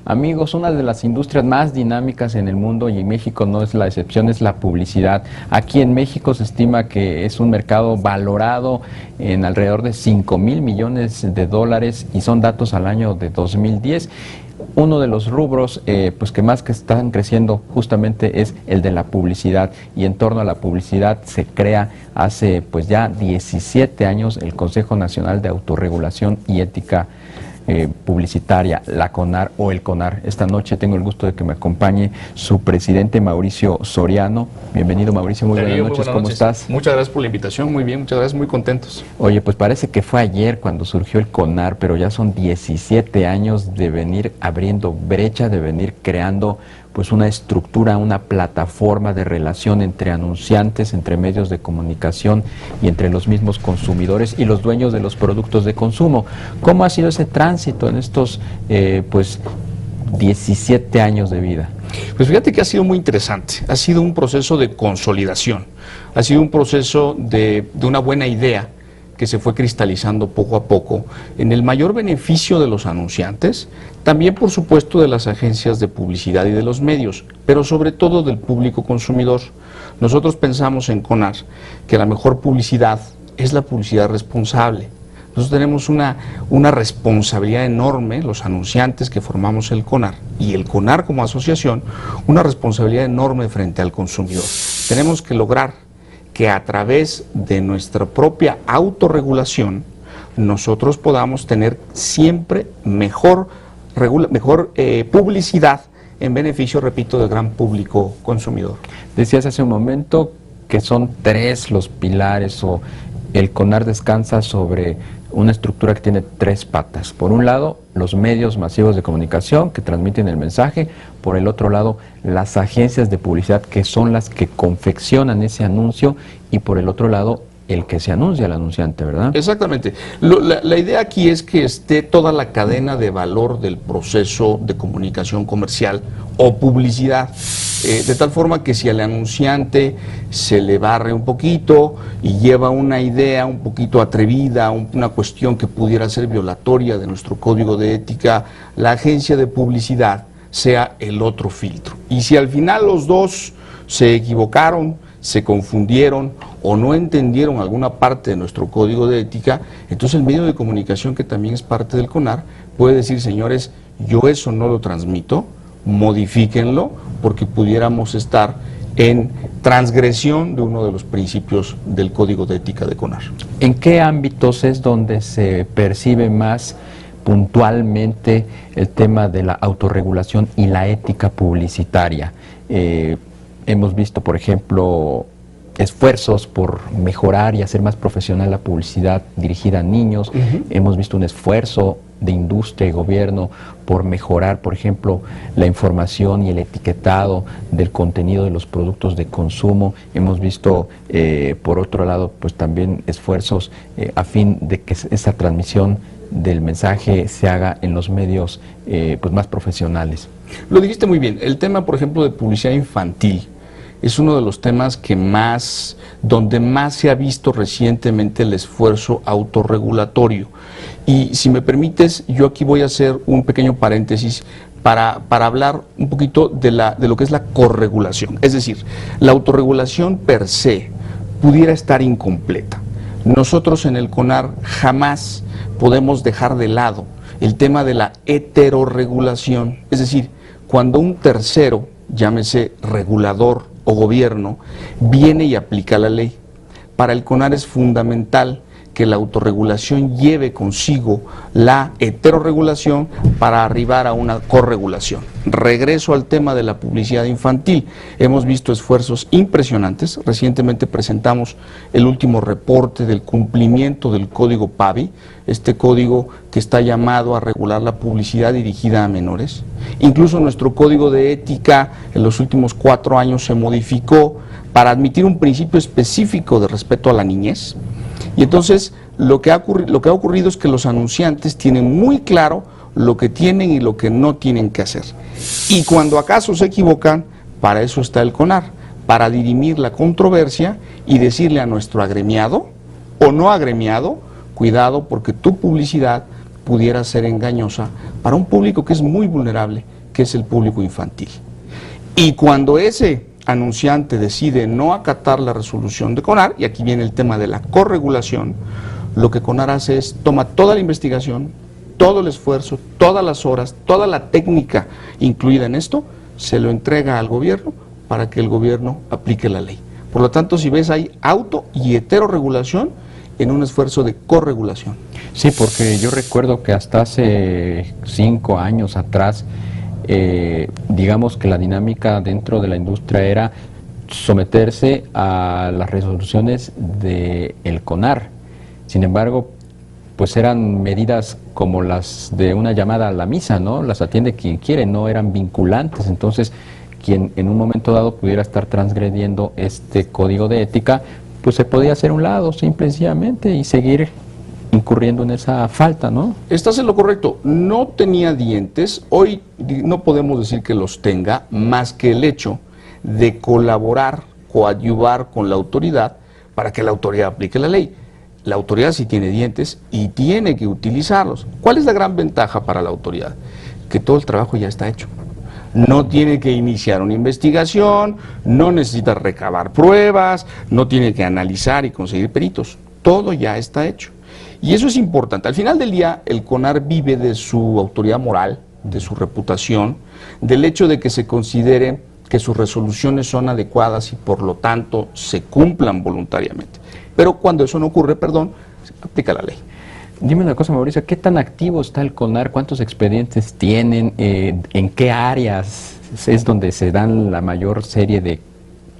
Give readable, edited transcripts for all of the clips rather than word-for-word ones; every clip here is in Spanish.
Amigos, una de las industrias más dinámicas en el mundo, y en México no es la excepción, es la publicidad. Aquí en México se estima que es un mercado valorado en alrededor de 5,000 millones de dólares, y son datos al año de 2010. Uno de los rubros pues que más que están creciendo justamente es el de la publicidad, y en torno a la publicidad se crea hace pues ya 17 años el Consejo Nacional de Autorregulación y Ética Publicitaria, la CONAR o el CONAR. Esta noche tengo el gusto de que me acompañe su presidente, Mauricio Soriano. Bienvenido, Mauricio, muy buenas noches, ¿cómo estás? Muchas gracias por la invitación, muy bien, muchas gracias, muy contentos. Oye, pues parece que fue ayer cuando surgió el CONAR, pero ya son 17 años de venir abriendo brecha, de venir creando pues una estructura, una plataforma de relación entre anunciantes, entre medios de comunicación y entre los mismos consumidores y los dueños de los productos de consumo. ¿Cómo ha sido ese tránsito en estos pues 17 años de vida? Pues fíjate que ha sido muy interesante, ha sido un proceso de consolidación, ha sido un proceso de una buena idea que se fue cristalizando poco a poco en el mayor beneficio de los anunciantes, también por supuesto de las agencias de publicidad y de los medios, pero sobre todo del público consumidor. Nosotros pensamos en CONAR que la mejor publicidad es la publicidad responsable. Nosotros tenemos una responsabilidad enorme, los anunciantes que formamos el CONAR y el CONAR como asociación, una responsabilidad enorme frente al consumidor. Tenemos que lograr que a través de nuestra propia autorregulación nosotros podamos tener siempre mejor publicidad en beneficio, repito, del gran público consumidor. Decías hace un momento que son 3 los pilares, o el CONAR descansa sobre una estructura que tiene 3 patas. Por un lado, los medios masivos de comunicación que transmiten el mensaje; por el otro lado, las agencias de publicidad que son las que confeccionan ese anuncio; y por el otro lado, el que se anuncia al anunciante, ¿verdad? Exactamente. La idea aquí es que esté toda la cadena de valor del proceso de comunicación comercial o publicidad, de tal forma que si al anunciante se le barre un poquito y lleva una idea un poquito atrevida, una cuestión que pudiera ser violatoria de nuestro código de ética, la agencia de publicidad sea el otro filtro. Y si al final los dos se equivocaron, se confundieron o no entendieron alguna parte de nuestro código de ética, entonces el medio de comunicación, que también es parte del CONAR, puede decir: señores, yo eso no lo transmito, modifíquenlo, porque pudiéramos estar en transgresión de uno de los principios del código de ética de CONAR. ¿En qué ámbitos es donde se percibe más puntualmente el tema de la autorregulación y la ética publicitaria? Hemos visto, por ejemplo, esfuerzos por mejorar y hacer más profesional la publicidad dirigida a niños. Hemos visto un esfuerzo de industria y gobierno por mejorar, por ejemplo, la información y el etiquetado del contenido de los productos de consumo. Hemos visto, por otro lado, pues también esfuerzos a fin de que esa transmisión del mensaje se haga en los medios pues más profesionales. Lo dijiste muy bien. El tema, por ejemplo, de publicidad infantil es uno de los temas donde más se ha visto recientemente el esfuerzo autorregulatorio. Y si me permites, yo aquí voy a hacer un pequeño paréntesis para hablar un poquito de lo que es la corregulación. Es decir, la autorregulación per se pudiera estar incompleta. Nosotros en el CONAR jamás podemos dejar de lado el tema de la heterorregulación. Es decir, cuando un tercero, llámese regulador o gobierno, viene y aplica la ley. Para el CONAR es fundamental que la autorregulación lleve consigo la heterorregulación para arribar a una corregulación. Regreso al tema de la publicidad infantil. Hemos visto esfuerzos impresionantes. Recientemente presentamos el último reporte del cumplimiento del código PABI, este código que está llamado a regular la publicidad dirigida a menores. Incluso nuestro código de ética en los últimos 4 años se modificó para admitir un principio específico de respeto a la niñez. Y entonces lo que ha ocurrido es que los anunciantes tienen muy claro lo que tienen y lo que no tienen que hacer. Y cuando acaso se equivocan, para eso está el CONAR, para dirimir la controversia y decirle a nuestro agremiado o no agremiado: cuidado, porque tu publicidad pudiera ser engañosa para un público que es muy vulnerable, que es el público infantil. Y cuando ese anunciante decide no acatar la resolución de CONAR, y aquí viene el tema de la corregulación, lo que CONAR hace es toma toda la investigación, todo el esfuerzo, todas las horas, toda la técnica incluida en esto, se lo entrega al gobierno para que el gobierno aplique la ley. Por lo tanto, si ves, hay auto y heterorregulación en un esfuerzo de corregulación. Sí, porque yo recuerdo que hasta hace 5 años atrás, digamos que la dinámica dentro de la industria era someterse a las resoluciones del CONAR. Sin embargo, pues eran medidas como las de una llamada a la misa, ¿no? Las atiende quien quiere, no eran vinculantes. Entonces, quien en un momento dado pudiera estar transgrediendo este código de ética, pues se podía hacer a un lado, simple y sencillamente, y seguir incurriendo en esa falta, ¿no? Estás en lo correcto, no tenía dientes, hoy no podemos decir que los tenga, más que el hecho de colaborar, coadyuvar con la autoridad para que la autoridad aplique la ley. La autoridad sí tiene dientes y tiene que utilizarlos. ¿Cuál es la gran ventaja para la autoridad? Que todo el trabajo ya está hecho. No tiene que iniciar una investigación, no necesita recabar pruebas, no tiene que analizar y conseguir peritos. Todo ya está hecho. Y eso es importante. Al final del día, el CONAR vive de su autoridad moral, de su reputación, del hecho de que se considere que sus resoluciones son adecuadas y por lo tanto se cumplan voluntariamente. Pero cuando eso no ocurre, se aplica la ley. Dime una cosa, Mauricio, ¿qué tan activo está el CONAR? ¿Cuántos expedientes tienen? ¿En qué áreas es donde se dan la mayor serie de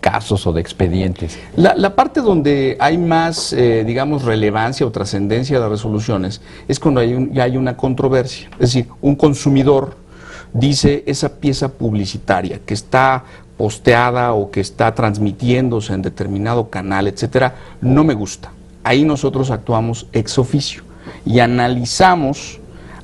casos o de expedientes? La parte donde hay más, digamos, relevancia o trascendencia de las resoluciones es cuando ya hay una controversia. Es decir, un consumidor dice esa pieza publicitaria que está posteada o que está transmitiéndose en determinado canal, etcétera, no me gusta. Ahí nosotros actuamos ex oficio y analizamos,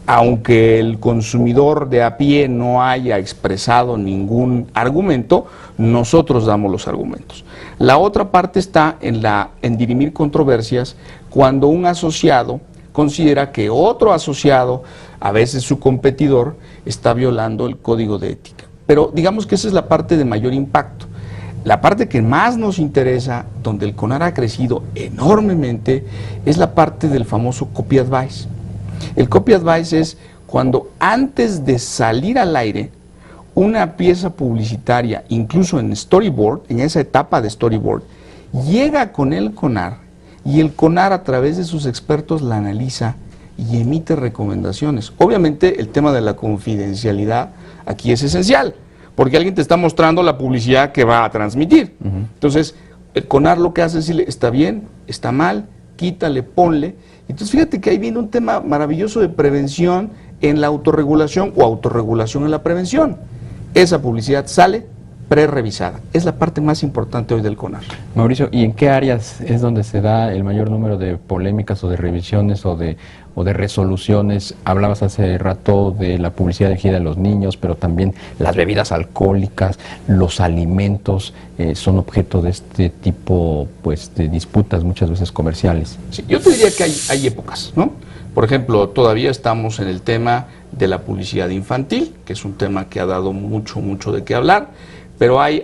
aunque el consumidor de a pie no haya expresado ningún argumento, nosotros damos los argumentos. La otra parte está en dirimir controversias cuando un asociado considera que otro asociado, a veces su competidor, está violando el código de ética. Pero digamos que esa es la parte de mayor impacto. La parte que más nos interesa, donde el CONAR ha crecido enormemente, es la parte del famoso copy advice. El copy advice es cuando antes de salir al aire, una pieza publicitaria, incluso en storyboard, en esa etapa de storyboard, llega con el CONAR y el CONAR a través de sus expertos la analiza y emite recomendaciones. Obviamente el tema de la confidencialidad aquí es esencial, porque alguien te está mostrando la publicidad que va a transmitir. Entonces, el CONAR lo que hace es decirle, está bien, está mal, quítale, ponle. Entonces, fíjate que ahí viene un tema maravilloso de prevención en la autorregulación o autorregulación en la prevención. Esa publicidad sale pre-revisada. Es la parte más importante hoy del CONAR. Mauricio, ¿y en qué áreas es donde se da el mayor número de polémicas o de revisiones o de resoluciones? Hablabas hace rato de la publicidad dirigida a los niños, pero también las bebidas alcohólicas, los alimentos, son objeto de este tipo, pues, de disputas muchas veces comerciales. Sí, yo te diría que hay épocas, ¿no? Por ejemplo, todavía estamos en el tema de la publicidad infantil, que es un tema que ha dado mucho de qué hablar. Pero hay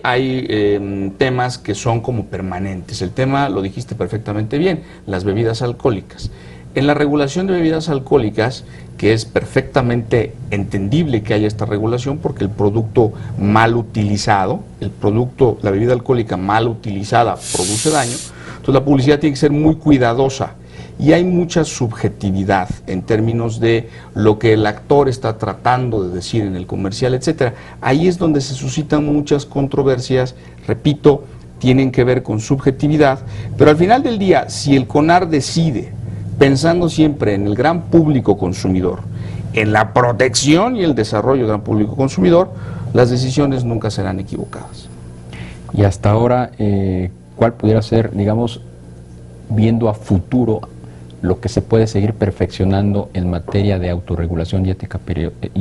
temas que son como permanentes. El tema, lo dijiste perfectamente bien, las bebidas alcohólicas. En la regulación de bebidas alcohólicas, que es perfectamente entendible que haya esta regulación, porque el producto mal utilizado, la bebida alcohólica mal utilizada produce daño, entonces la publicidad tiene que ser muy cuidadosa. Y hay mucha subjetividad en términos de lo que el actor está tratando de decir en el comercial, etcétera. Ahí es donde se suscitan muchas controversias, repito, tienen que ver con subjetividad, pero al final del día, si el CONAR decide, pensando siempre en el gran público consumidor, en la protección y el desarrollo del gran público consumidor, las decisiones nunca serán equivocadas. Y hasta ahora, ¿cuál pudiera ser, digamos, viendo a futuro, lo que se puede seguir perfeccionando en materia de autorregulación y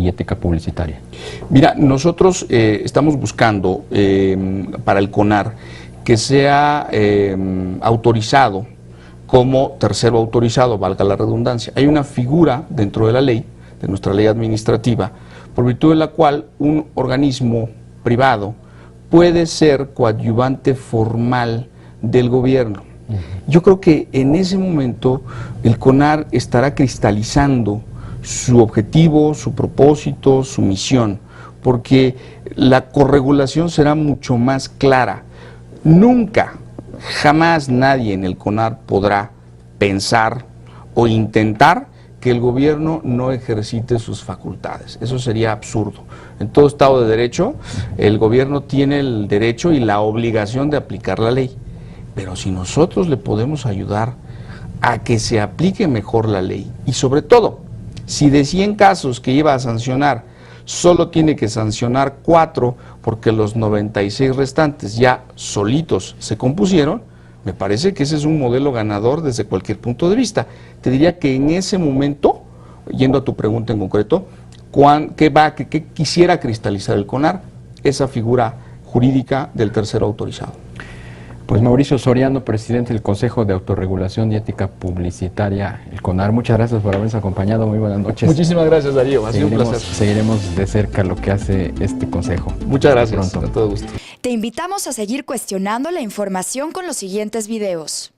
ética publicitaria? Mira, nosotros estamos buscando para el CONAR que sea autorizado como tercero autorizado, valga la redundancia. Hay una figura dentro de la ley, de nuestra ley administrativa, por virtud de la cual un organismo privado puede ser coadyuvante formal del gobierno. Yo creo que en ese momento el CONAR estará cristalizando su objetivo, su propósito, su misión, porque la corregulación será mucho más clara. Nunca, jamás nadie en el CONAR podrá pensar o intentar que el gobierno no ejercite sus facultades. Eso sería absurdo. En todo Estado de Derecho, el gobierno tiene el derecho y la obligación de aplicar la ley. Pero si nosotros le podemos ayudar a que se aplique mejor la ley, y sobre todo, si de 100 casos que iba a sancionar, solo tiene que sancionar 4 porque los 96 restantes ya solitos se compusieron, me parece que ese es un modelo ganador desde cualquier punto de vista. Te diría que en ese momento, yendo a tu pregunta en concreto, ¿qué quisiera cristalizar el CONAR? Esa figura jurídica del tercero autorizado. Pues Mauricio Soriano, presidente del Consejo de Autorregulación y Ética Publicitaria, el CONAR, muchas gracias por habernos acompañado, muy buenas noches. Muchísimas gracias, Darío, ha sido un placer. Seguiremos de cerca lo que hace este consejo. Muchas gracias, a todo gusto. Te invitamos a seguir cuestionando la información con los siguientes videos.